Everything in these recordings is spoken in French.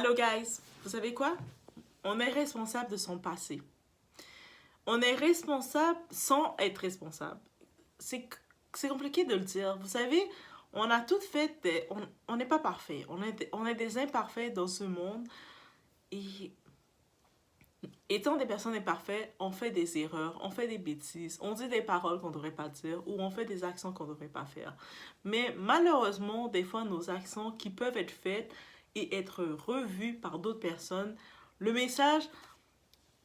Hello guys, vous savez quoi? On est responsable de son passé. On est responsable sans être responsable. C'est compliqué de le dire. Vous savez, on a toutes fait on n'est pas parfait. On est des imparfaits dans ce monde. Et étant des personnes imparfaites, on fait des erreurs, on fait des bêtises, on dit des paroles qu'on ne devrait pas dire ou on fait des actions qu'on ne devrait pas faire. Mais malheureusement, des fois, nos actions qui peuvent être faites et être revues par d'autres personnes, le message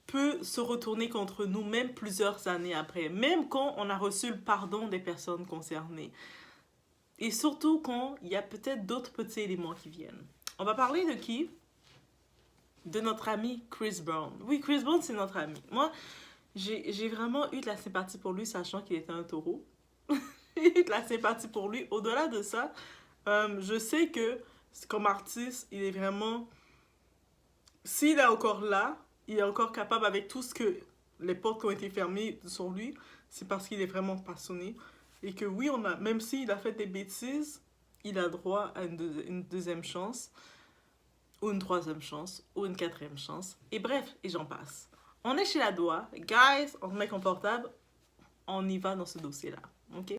peut se retourner contre nous même plusieurs années après, même quand on a reçu le pardon des personnes concernées. Et surtout quand il y a peut-être d'autres petits éléments qui viennent. On va parler de qui? De notre ami Chris Brown. Oui, Chris Brown, c'est notre ami. Moi, j'ai vraiment eu de la sympathie pour lui, sachant qu'il était un taureau. J'ai eu de la sympathie pour lui. Au-delà de ça, je sais que comme artiste, il est vraiment... S'il est encore là, il est encore capable avec tout ce que les portes qui ont été fermées sur lui, c'est parce qu'il est vraiment passionné. Et que oui, même s'il a fait des bêtises, il a droit à une deuxième chance, ou une troisième chance, ou une quatrième chance. Et bref, et j'en passe. On est chez la Doua. Guys, on se met confortable. On y va dans ce dossier-là. OK?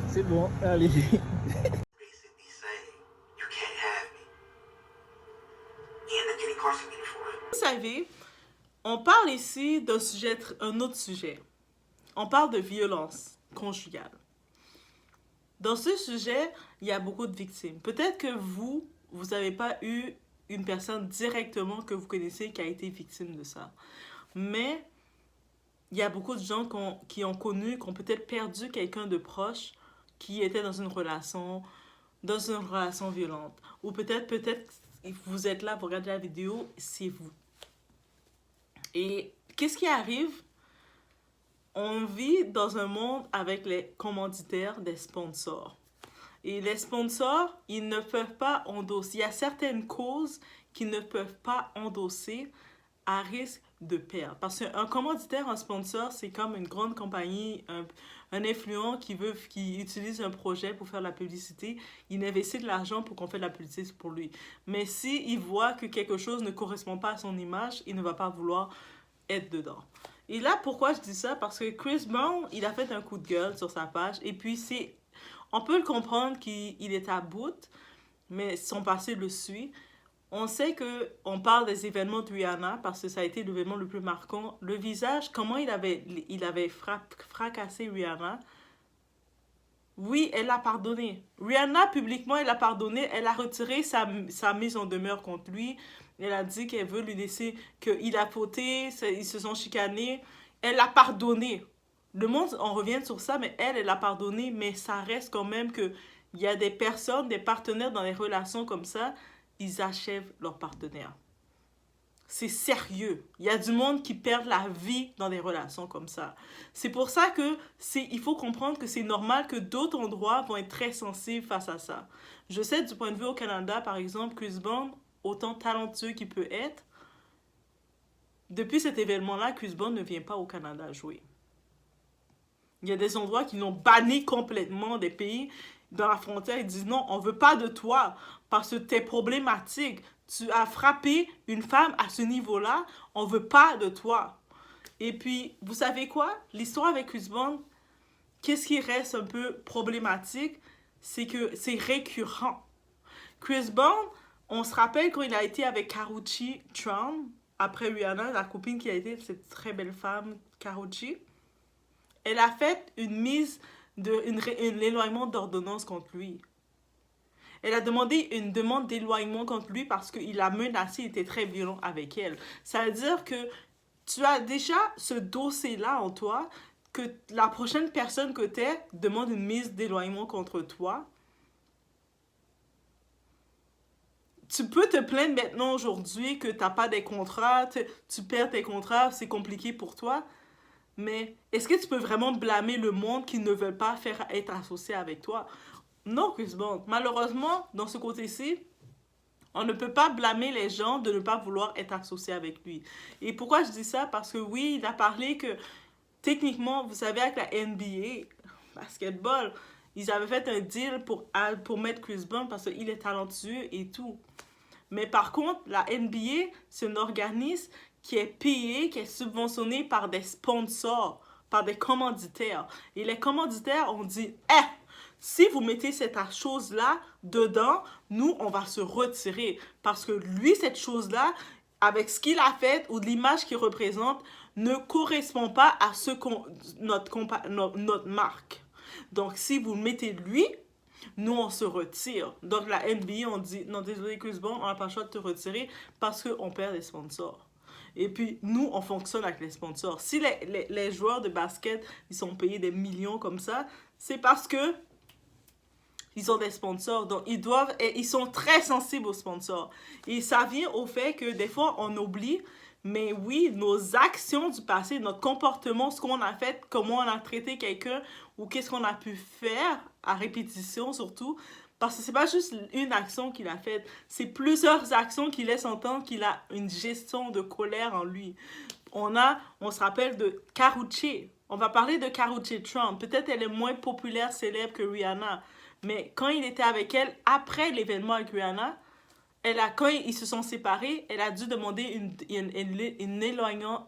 C'est bon, allez. Basically saying, you can't have me. He ended up getting incarcerated for it. Vous savez, on parle ici d'un sujet, un autre sujet. On parle de violence conjugale. Dans ce sujet, il y a beaucoup de victimes. Peut-être que vous n'avez pas eu une personne directement que vous connaissez qui a été victime de ça. Mais il y a beaucoup de gens qui ont connu, qui ont peut-être perdu quelqu'un de proche qui était dans une relation violente. Ou peut-être vous êtes là, vous regardez la vidéo, c'est vous. Et qu'est-ce qui arrive? On vit dans un monde avec les commanditaires des sponsors. Et les sponsors, ils ne peuvent pas endosser. Il y a certaines causes qu'ils ne peuvent pas endosser à risque de perdre. Parce qu'un commanditaire, un sponsor, c'est comme une grande compagnie, un influent qui utilise un projet pour faire de la publicité. Il investit de l'argent pour qu'on fasse de la publicité pour lui. Mais s'il voit que quelque chose ne correspond pas à son image, il ne va pas vouloir être dedans. Et là, pourquoi je dis ça? Parce que Chris Brown, il a fait un coup de gueule sur sa page. Et puis, on peut le comprendre qu'il est à bout, mais son passé le suit. On sait qu'on parle des événements de Rihanna parce que ça a été l'événement le plus marquant. Le visage, comment il avait fracassé Rihanna. Oui, elle a pardonné. Rihanna, publiquement, elle a pardonné. Elle a retiré sa mise en demeure contre lui. Elle a dit qu'elle veut lui laisser, qu'il a fauté, ils se sont chicanés. Elle a pardonné. Le monde, on revient sur ça, mais elle a pardonné. Mais ça reste quand même que il y a des personnes, des partenaires dans les relations comme ça, ils achèvent leur partenaire. C'est sérieux. Il y a du monde qui perd la vie dans des relations comme ça. C'est pour ça que il faut comprendre que c'est normal que d'autres endroits vont être très sensibles face à ça. Je sais du point de vue au Canada, par exemple, Chris Brown, autant talentueux qu'il peut être, depuis cet événement-là, Chris Brown ne vient pas au Canada jouer. Il y a des endroits qui l'ont banni complètement des pays. Dans la frontière, ils disent non, on veut pas de toi parce que t'es problématique. Tu as frappé une femme à ce niveau-là, on veut pas de toi. Et puis, vous savez quoi? L'histoire avec Chris Brown, qu'est-ce qui reste un peu problématique? C'est que c'est récurrent. Chris Brown, on se rappelle quand il a été avec Karrueche Tran, après Rihanna, la copine qui a été cette très belle femme, Karrueche. Elle a fait une éloignement d'ordonnance contre lui. Elle a demandé une demande d'éloignement contre lui parce qu'il l'a menacé, il était très violent avec elle. Ça veut dire que tu as déjà ce dossier-là en toi, que la prochaine personne que tu es demande une mise d'éloignement contre toi. Tu peux te plaindre maintenant aujourd'hui que tu n'as pas des contrats, tu perds tes contrats, c'est compliqué pour toi. Mais est-ce que tu peux vraiment blâmer le monde qui ne veut pas être associé avec toi? Non, Chris Brown. Malheureusement, dans ce côté-ci, on ne peut pas blâmer les gens de ne pas vouloir être associés avec lui. Et pourquoi je dis ça? Parce que oui, il a parlé que techniquement, vous savez, avec la NBA, basketball. Ils avaient fait un deal pour mettre Chris Brown parce qu'il est talentueux et tout. Mais par contre, la NBA, c'est un organisme qui est payé, qui est subventionné par des sponsors, par des commanditaires. Et les commanditaires ont dit, si vous mettez cette chose-là dedans, nous, on va se retirer. Parce que lui, cette chose-là, avec ce qu'il a fait ou l'image qu'il représente, ne correspond pas à ce notre marque. Donc, si vous mettez lui, nous, on se retire. Donc, la NBA, on dit, non, désolé, Chris Brown, on n'a pas le choix de te retirer parce qu'on perd des sponsors. Et puis, nous, on fonctionne avec les sponsors. Si les joueurs de basket, ils sont payés des millions comme ça, c'est parce que ils ont des sponsors. Donc, ils sont très sensibles aux sponsors. Et ça vient au fait que des fois, on oublie, mais oui, nos actions du passé, notre comportement, ce qu'on a fait, comment on a traité quelqu'un, ou qu'est-ce qu'on a pu faire, à répétition surtout, parce que c'est pas juste une action qu'il a faite, c'est plusieurs actions qui laissent entendre qu'il a une gestion de colère en lui. On se rappelle de Karrueche. On va parler de Karrueche Trump. Peut-être elle est moins populaire, célèbre que Rihanna. Mais quand il était avec elle, après l'événement avec Rihanna, quand ils se sont séparés, elle a dû demander un éloignement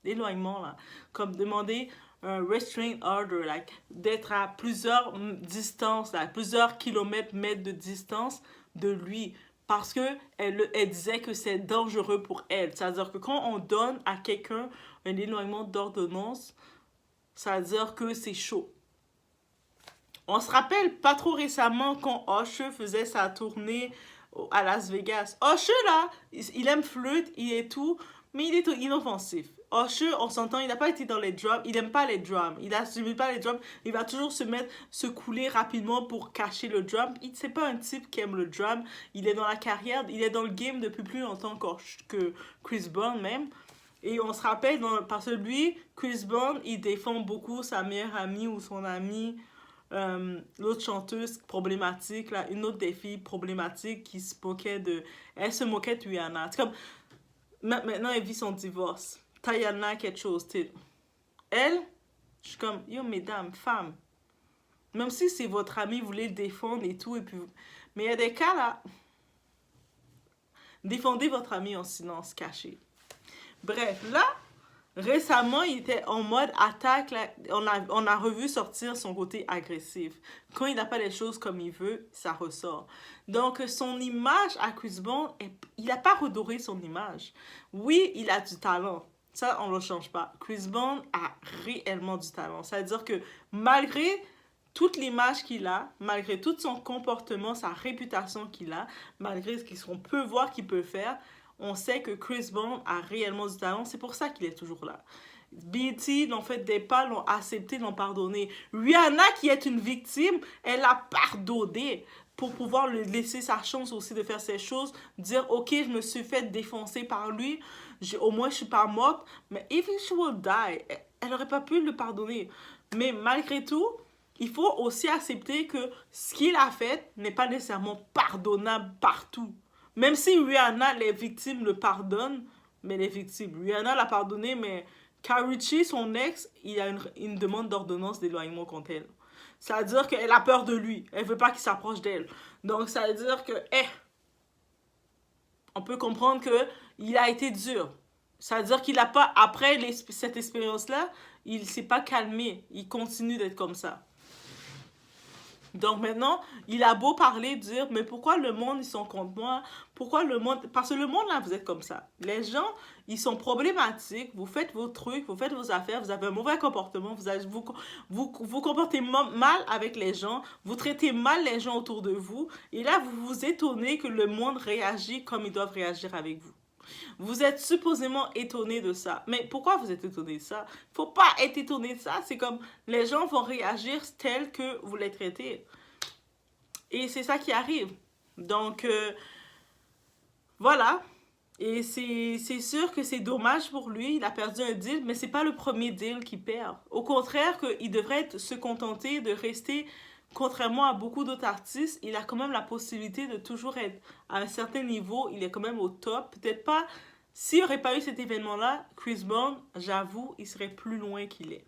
d'éloignement, là. Comme demander un restraint order, like, d'être à plusieurs distances, là, plusieurs kilomètres, mètres de distance de lui. Parce qu'elle disait que c'est dangereux pour elle. C'est-à-dire que quand on donne à quelqu'un un éloignement d'ordonnance, ça veut dire que c'est chaud. On se rappelle pas trop récemment quand Usher faisait sa tournée à Las Vegas. Usher, là, il aime flûte, il est tout, mais il est tout inoffensif. Usher, on s'entend, il n'a pas été dans les drums, il n'aime pas les drums, il n'assume pas les drums, il va toujours se couler rapidement pour cacher le drum. C'est pas un type qui aime le drum, il est dans la carrière, il est dans le game depuis plus longtemps que Chris Brown même. Et on se rappelle, parce que lui, Chris Brown, il défend beaucoup sa meilleure amie ou son amie, l'autre chanteuse problématique, là, une autre des filles problématiques qui se moquait elle se moquait de Rihanna. C'est comme, maintenant elle vit son divorce. Tayana quelque chose, elle, je suis comme, yo mesdames, femmes, même si c'est votre ami, vous voulez le défendre et tout, et puis, mais il y a des cas là, défendez votre ami en silence caché. Bref, là, récemment, il était en mode attaque. Là, on a revu sortir son côté agressif. Quand il n'a pas les choses comme il veut, ça ressort. Donc, son image à Chris Brown, il n'a pas redoré son image. Oui, il a du talent. Ça, on ne le change pas. Chris Brown a réellement du talent. C'est-à-dire que malgré toute l'image qu'il a, malgré tout son comportement, sa réputation qu'il a, malgré ce qu'on peut voir qu'il peut faire, on sait que Chris Brown a réellement du talent. C'est pour ça qu'il est toujours là. BET l'ont fait des pas, l'ont accepté, l'ont pardonné. Rihanna, qui est une victime, elle a pardonné pour pouvoir lui laisser sa chance aussi de faire ces choses. Dire, ok, je me suis fait défoncer par lui. Au moins, je suis pas morte. Mais if she will die, elle n'aurait pas pu le pardonner. Mais malgré tout, il faut aussi accepter que ce qu'il a fait n'est pas nécessairement pardonnable partout. Même si Rihanna, les victimes le pardonnent, mais les victimes, Rihanna l'a pardonné, mais Karrueche, son ex, il a une demande d'ordonnance d'éloignement contre elle. Ça veut dire qu'elle a peur de lui. Elle veut pas qu'il s'approche d'elle. Donc, ça veut dire que, on peut comprendre qu'il a été dur. Ça veut dire qu'il n'a pas, après cette expérience-là, il s'est pas calmé. Il continue d'être comme ça. Donc maintenant, il a beau parler, dire, mais pourquoi le monde, ils sont contre moi? Pourquoi le monde... Parce que le monde, là, vous êtes comme ça. Les gens, ils sont problématiques, vous faites vos trucs, vous faites vos affaires, vous avez un mauvais comportement, vous comportez mal avec les gens, vous traitez mal les gens autour de vous, et là, vous vous étonnez que le monde réagit comme ils doivent réagir avec vous. Vous êtes supposément étonné de ça. Mais pourquoi vous êtes étonné de ça? Faut pas être étonné de ça. C'est comme les gens vont réagir tel que vous les traitez. Et c'est ça qui arrive. Donc, voilà. Et c'est sûr que c'est dommage pour lui. Il a perdu un deal, mais c'est pas le premier deal qu'il perd. Au contraire, il devrait se contenter de rester... Contrairement à beaucoup d'autres artistes, il a quand même la possibilité de toujours être à un certain niveau. Il est quand même au top. Peut-être pas... S'il n'y aurait pas eu cet événement-là, Chris Brown, j'avoue, il serait plus loin qu'il est.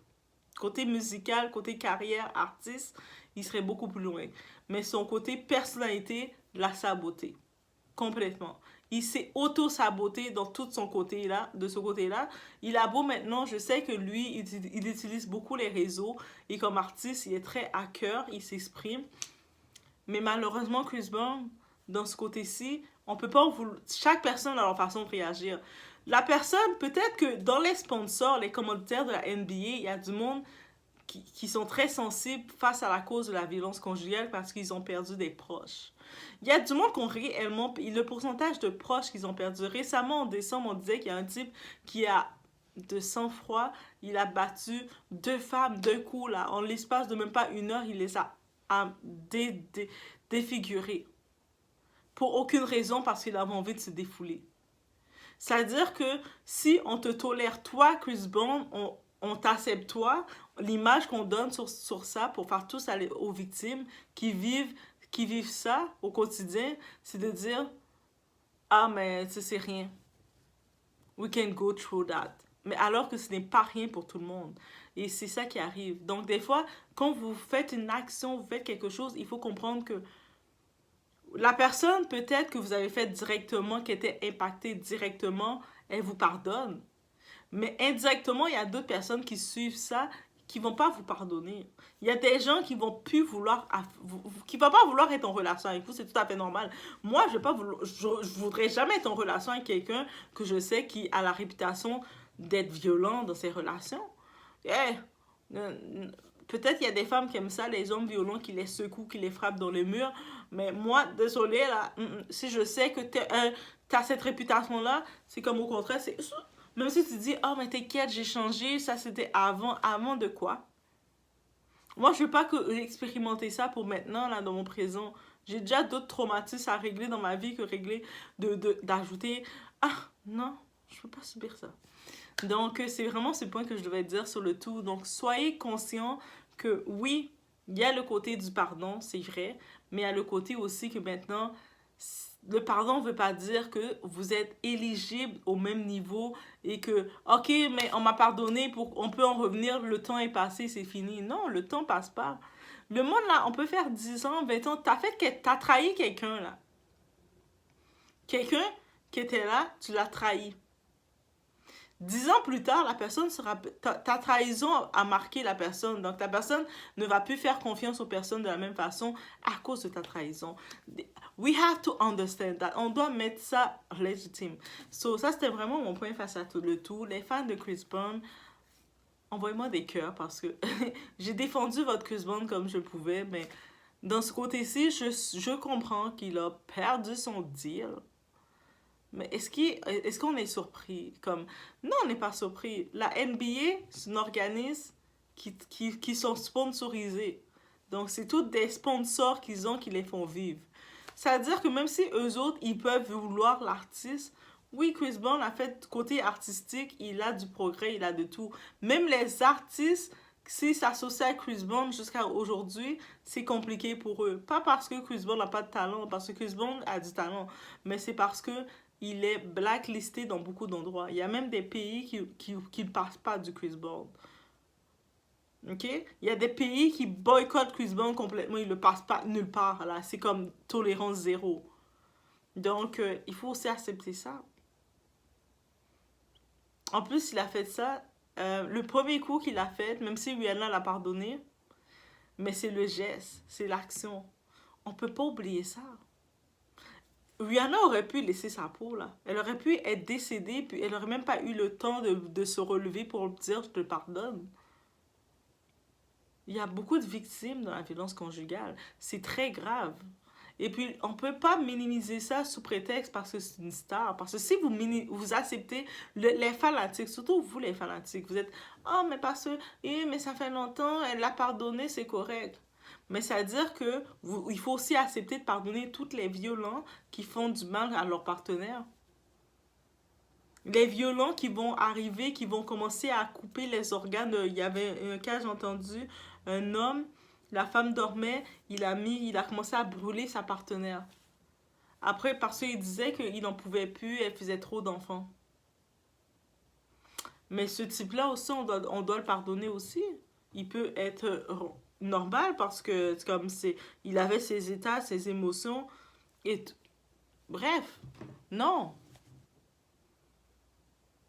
Côté musical, côté carrière, artiste, il serait beaucoup plus loin. Mais son côté personnalité l'a saboté. Complètement. Il s'est auto-saboté dans tout son côté là, de ce côté-là. Il a beau maintenant, je sais que lui, il utilise beaucoup les réseaux et comme artiste, il est très à cœur, il s'exprime. Mais malheureusement, Chris Brown, dans ce côté-ci, on peut pas chaque personne a leur façon de réagir. La personne, peut-être que dans les sponsors, les commanditaires de la NBA, il y a du monde qui sont très sensibles face à la cause de la violence conjugale parce qu'ils ont perdu des proches. Il y a du monde qui ont réellement... Le pourcentage de proches qu'ils ont perdu. Récemment, en décembre, on disait qu'il y a un type qui a de sang-froid, il a battu 2 femmes d'un coup, là. En l'espace de même pas 1 heure, il les a défigurées. Pour aucune raison, parce qu'il avait envie de se défouler. C'est-à-dire que si on te tolère, toi, Chris Brown, on t'accepte, toi, l'image qu'on donne sur ça pour faire tous aller aux victimes qui vivent ça au quotidien, c'est de dire « Ah, mais c'est rien. We can go through that. » Mais alors que ce n'est pas rien pour tout le monde. Et c'est ça qui arrive. Donc, des fois, quand vous faites une action, vous faites quelque chose, il faut comprendre que la personne, peut-être que vous avez fait directement, qui était impactée directement, elle vous pardonne. Mais indirectement, il y a d'autres personnes qui suivent ça, qui vont pas vous pardonner. Il y a des gens qui vont plus vouloir, qui vont pas vouloir être en relation avec vous, c'est tout à fait normal. Moi, je voudrais jamais être en relation avec quelqu'un que je sais qui a la réputation d'être violent dans ses relations. Peut-être qu'il y a des femmes qui aiment ça, les hommes violents qui les secouent, qui les frappent dans le mur. Mais moi, désolé, là, si je sais que t'as cette réputation-là, c'est comme au contraire, c'est... Même si tu dis, oh, mais t'inquiète, j'ai changé, ça c'était avant. Avant de quoi? Moi, je veux pas que expérimenter ça pour maintenant, là, dans mon présent. J'ai déjà d'autres traumatismes à régler dans ma vie que régler d'ajouter. Ah, non, je peux pas subir ça. Donc, c'est vraiment ce point que je devais dire sur le tout. Donc, soyez conscients que oui, il y a le côté du pardon, c'est vrai, mais il y a le côté aussi que maintenant, le pardon ne veut pas dire que vous êtes éligible au même niveau et que, ok, mais on m'a pardonné, on peut en revenir, le temps est passé, c'est fini. Non, le temps passe pas. Le monde, là, on peut faire 10 ans, 20 ans, t'as trahi quelqu'un, là. Quelqu'un qui était là, tu l'as trahi. 10 ans plus tard, la personne sera... Ta trahison a marqué la personne. Donc, ta personne ne va plus faire confiance aux personnes de la même façon à cause de ta trahison. We have to understand that. On doit mettre ça légitime. So, ça, c'était vraiment mon point face à tout le tout. Les fans de Chris Brown, envoyez-moi des cœurs parce que j'ai défendu votre Chris Brown comme je pouvais, mais dans ce côté-ci, je comprends qu'il a perdu son deal. Mais est-ce qu'on est surpris? Comme, non, on n'est pas surpris. La NBA, c'est un organisme qui sont sponsorisés. Donc, c'est tous des sponsors qu'ils ont qui les font vivre. C'est-à-dire que même si eux autres, ils peuvent vouloir l'artiste, oui, Chris Brown a fait côté artistique, il a du progrès, il a de tout. Même les artistes, s'ils s'associent à Chris Brown jusqu'à aujourd'hui, c'est compliqué pour eux. Pas parce que Chris Brown n'a pas de talent, parce que Chris Brown a du talent, mais c'est parce que il est blacklisté dans beaucoup d'endroits. Il y a même des pays qui ne passent pas du Chris Brown. OK? Il y a des pays qui boycottent Chris Brown complètement. Ils ne le passent pas nulle part. Là. C'est comme tolérance zéro. Donc, il faut aussi accepter ça. En plus, il a fait ça. Le premier coup qu'il a fait, même si Rihanna l'a pardonné, mais c'est le geste, c'est l'action. On ne peut pas oublier ça. Rihanna aurait pu laisser sa peau, là. Elle aurait pu être décédée, puis elle n'aurait même pas eu le temps de se relever pour dire « je te pardonne ». Il y a beaucoup de victimes dans la violence conjugale. C'est très grave. Et puis, on ne peut pas minimiser ça sous prétexte parce que c'est une star. Parce que si vous acceptez les fanatiques, surtout vous les fanatiques, vous êtes « oh, mais parce que mais ça fait longtemps, elle l'a pardonné, c'est correct ». Mais ça veut dire que il faut aussi accepter de pardonner tous les violents qui font du mal à leur partenaire. Les violents qui vont arriver, qui vont commencer à couper les organes. Il y avait un cas, j'ai entendu, un homme, la femme dormait, il a commencé à brûler sa partenaire. Après, parce qu'il disait qu'il n'en pouvait plus, elle faisait trop d'enfants. Mais ce type-là aussi, on doit le pardonner aussi. il peut être normal parce que comme il avait ses états, ses émotions et bref, non.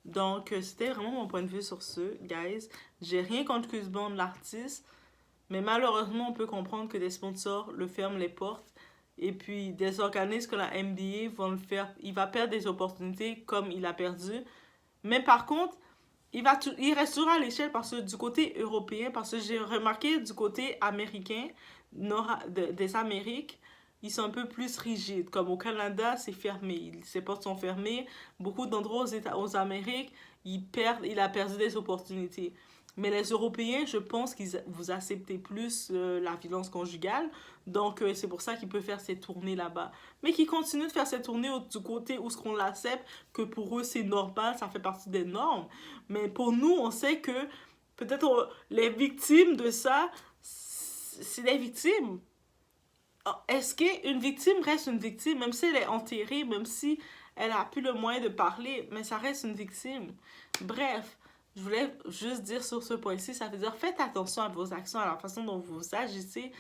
Donc c'était vraiment mon point de vue sur ce, guys. J'ai rien contre Chris Brown, l'artiste, mais malheureusement on peut comprendre que des sponsors le ferment les portes et puis des organismes comme la NBA vont le faire, il va perdre des opportunités comme il a perdu. Mais par contre, il restera à l'échelle parce que du côté européen, parce que j'ai remarqué du côté américain, des Amériques, ils sont un peu plus rigides. Comme au Canada, c'est fermé. Ses portes sont fermées. Beaucoup d'endroits aux Amériques, il a perdu des opportunités. Mais les Européens, je pense qu'ils vous acceptez plus la violence conjugale. Donc, c'est pour ça qu'il peut faire ses tournées là-bas. Mais qu'il continue de faire ses tournées du côté où ce qu'on l'accepte, que pour eux, c'est normal, ça fait partie des normes. Mais pour nous, on sait que peut-être les victimes de ça, c'est des victimes. Est-ce qu'une victime reste une victime, même si elle est enterrée, même si elle a plus le moyen de parler, mais ça reste une victime. Bref, je voulais juste dire sur ce point-ci, ça veut dire faites attention à vos actions, à la façon dont vous agissez,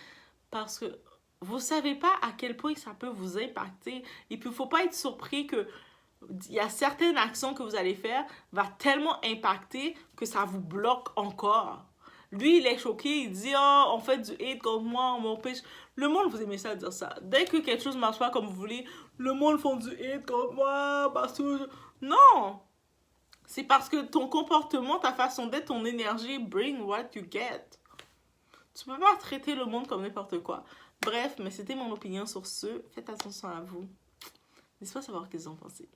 parce que vous savez pas à quel point ça peut vous impacter. Et puis, il faut pas être surpris que il y a certaines actions que vous allez faire va tellement impacter que ça vous bloque encore. Lui, il est choqué, il dit « Oh, on fait du hate contre moi, on m'empêche. » Le monde, vous aimez ça dire ça. Dès que quelque chose ne marche pas comme vous voulez, le monde font du hate contre moi parce que... Non! C'est parce que ton comportement, ta façon d'être, ton énergie, bring what you get. Tu peux pas traiter le monde comme n'importe quoi. Bref, mais c'était mon opinion sur ce. Faites attention à vous. N'hésitez pas à savoir ce que vous en pensez.